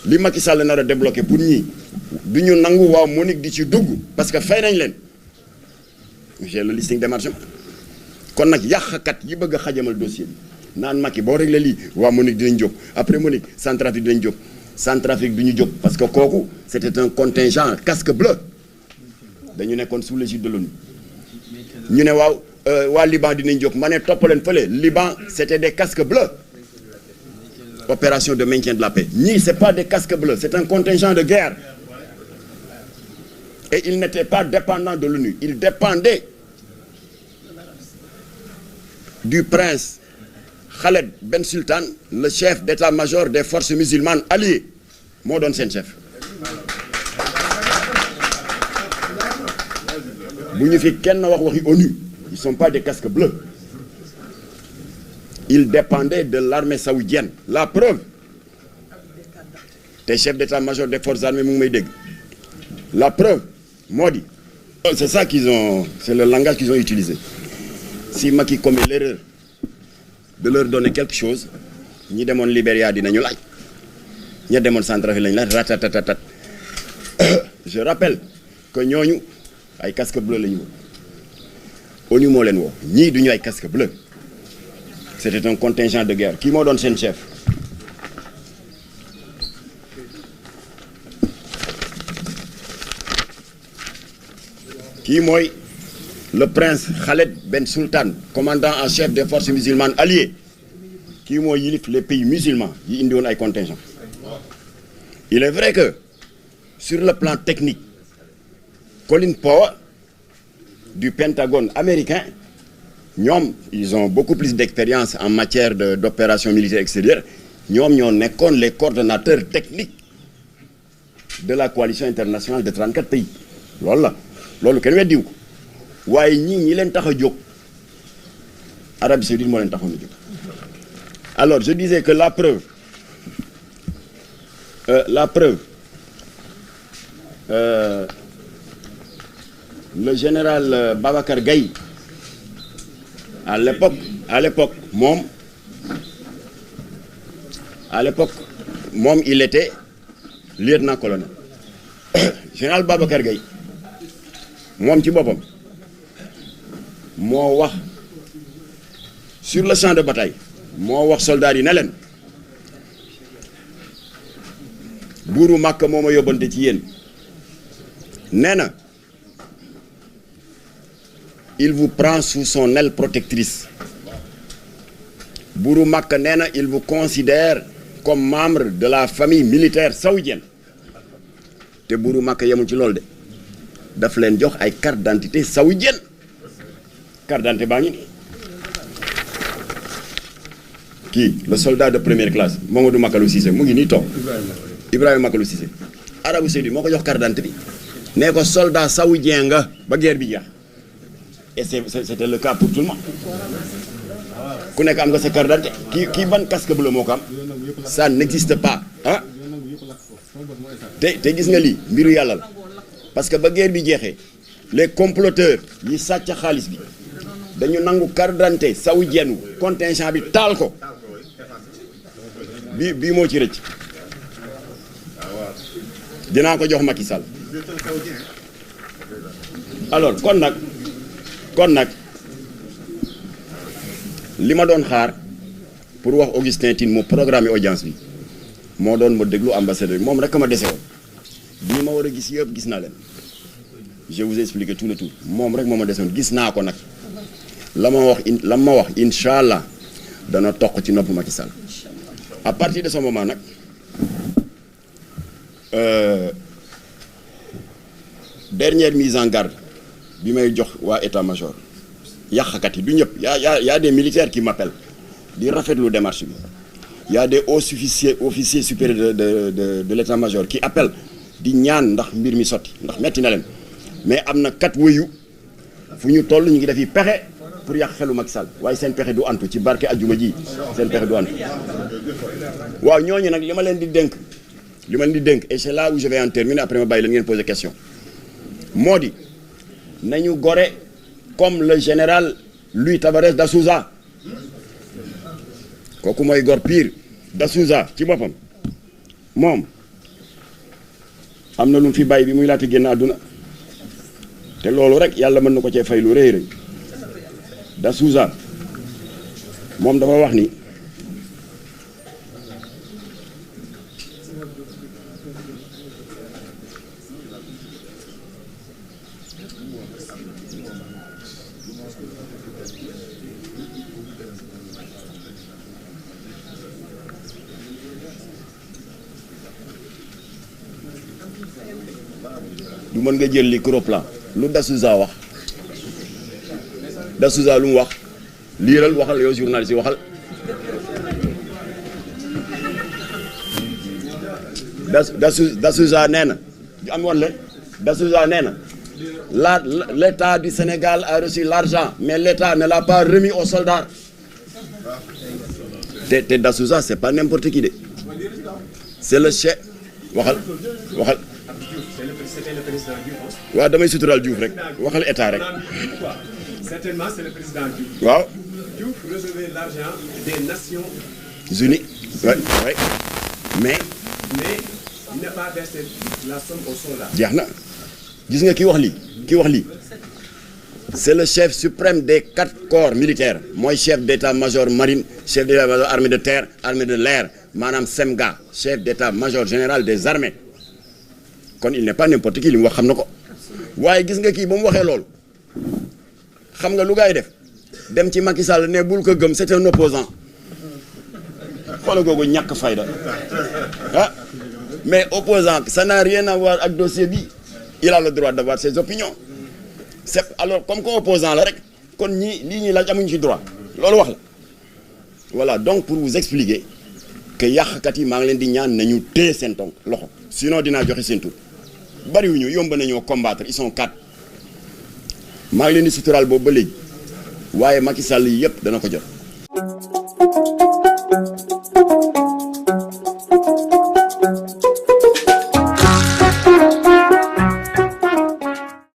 li Macky Sall nar a débloqué pour ñii du ñu nangu waaw Monique di ci dugg parce que fay nañ leen j'ai le listing des marchés kon nag yàqkat yi bëgg a xajamal dossier bi naan Macky boo réglé lii waa Monique dinañ jóg après Monique Centrafrique dinañ jóg Centrafrique du ñu jóg parce que kooku c'était un contingent casque bleu dañu nekkoon sous l'égide de l'ONU ñu ne waaw waa Liban dinañ jóg ma ne toppaleen fële Liban c'était des casques bleus opération de maintien de la paix ñii c'est pas des casques bleus c'est un contingent de guerre et il n'était pas dépendant de l'ONU il dépendait du prince Khaled Ben Sultan le chef d'état-major des forces musulmanes alliées moo doon seen chef bu ñu fi kenn wax waxi ONU ils sont pas des casques bleus ils dépendaient de l'armée saoudienne la preuve te chef d'état-major des forces armées mu ngi may dégg la preuve moo di c'est ça qu'ils ont c'est le langage qu'ils ont utilisé si Macky commet l'erreur de leur donner quelque chose ñi demoon Libéria dinañu laaj ña demoon Centrafrique lañu laaj ratatatatat je rappelle que ñooñu ay casque bleu la ñu woo ONU moo leen woo ñii duñu ay casque bleu c'était un contingent de guerre kii moo doon seen chef kii mooy le prince Khaled Ben Sultan commandant en chef des forces musulmanes alliées kii mooy yilif les pays musulmans yi indi woon ay contingents il est vrai que sur le plan technique Colin Powell du Pentagone américain ñoom ils ont beaucoup plus d'expérience en matière d'opération militaire extérieure ñoom ñoo nekkoon les coordonnateurs techniques de la coalition internationale de 34 pays loolu la loolu kenn weddiwu ko waaye ñi leen tax a jóg Arabie Saoudite moo leen taxoon a jóg alors je disais que la preuve le général Babacar Gaye à l'époque moom il était lieutenant-colonel général Babacar Gaye moom ci boppam moo wax sur le champ de bataille moo wax soldats yi ne leen buuru Makka moo ma yóbbante ci yéen nee na il vous prend sous son aile protectrice buuru Makka nee na il vous considère comme membre de la famille militaire saoudienne te buuru Makka yemul ci loolu de daf leen jox ay carte d'identité saoudienne carte d'identité baa ngi nii kii le soldat de première classe Mamadou Makalou Cissé mu ngi nii toog Ibrahima Makalou Cissé Arabie Saoudite moo ko jox carte d'identité bi nee ko soldat saoudien nga ba guerre bi jeex et c'était le cas pour tout le monde ku nekk am nga sa carte d'identité kii ban casque bleu moo ko am ça n'existe pas ah te gis nga lii mbiru yàlla la parce que ba guerre bi jeexee les comploteurs yi sàcc xaalis bi dañu nangu carte d'identité saoudienne wu contingent bi taal ko bii moo ci rëcc dinaa ko jox Macky Sall alors kon nag li ma doon xaar pour wax Augustin Tine mu programme audience bi moo doon ma déglu ambassadeur bi moom rek ma dese woon bii ma war a gis yëpp gis naa leen je vous ai expliqué tout le tour moom rek moo ma dese woon gis naa ko nag la ma wax incha allah dana toq ci nopp Macky Sall à partir de ce moment nag dernière mise en garde bi may jox waa état-major yàqkat yi du ñëpp y a des militaires qui m'appellent di rafetlu démarche bi y a des hauts officiers supérieurs de l'état-major qui appellent di ñaan ndax mbir mi sotti ndax metti na leen mais am na kat wëyu fu ñu toll ñu ngi defi pexe pour yàq xelu Macky Sall waaye seen pexe du antu ci barke ajjuma ji seen pexe du antu waaw ñooñu nag li ma leen di dénk et c'est là où je vais en terminer après ma bàyyi leen ngeen poser question moo di nañu gore comme le général Louis Tavares da Souza kooku mooy gor pire. da Souza ci boppam moom am na lu mu fi bàyyi bi muy laata génn àdduna te loolu rek yàlla mën na ko cee fay lu rëy rëy da Souza moom dafa wax ni du mën nga jël li Croplan lu da Souza wax da Souza lu mu wax liiral waxal yow journaliste yi waxal da Souza nee na am woon la da Souza nee na l'État du Sénégal a reçu l'argent mais l'État ne l'a pas remis aux soldats te da Souza c'est pas n'importe qui de c'est le chef waxal C'était le président Diouf. waaw damay suturaal Diouf rek waxal état rek. Certainement c'est le président Diouf. waaw. Diouf recevait l'argent des Nations Unies. oui. mais il n'a pas versé la somme aux soldats. jeex na gis nga ki wax lii c'est le chef suprême des 4 corps militaires mooy chef d'état-major marine chef d'état-major armée de terre armée de l'air maanaam SEMGA chef d'état-major général des armées. kon il n'est pas n'importe qui li mu wax xam na ko waaye gis nga kii ba mu waxee loolu xam nga lu gaay def dem ci Macky Sall ne bul ko gëm c'est un opposant xoolal googu ñàkk fayda ah mais opposant ça n'a rien à voir ak dossier bi il a le droit d'avoir ses opinions c'est alors comme que opposant la rek kon lii ñuy laaj amuñu ci droit loolu wax la voilà donc pour vous expliquer que yàqkat yi maa ngi leen di ñaan nañu téye seen tonk loxo sinon dinaa joxe seen tur bariwuñu yomb nañoo combattre ils sont 4 maa ngi leen di suturaal boobu ba léegi waaye Macky Sall yi yëpp dana ko jot.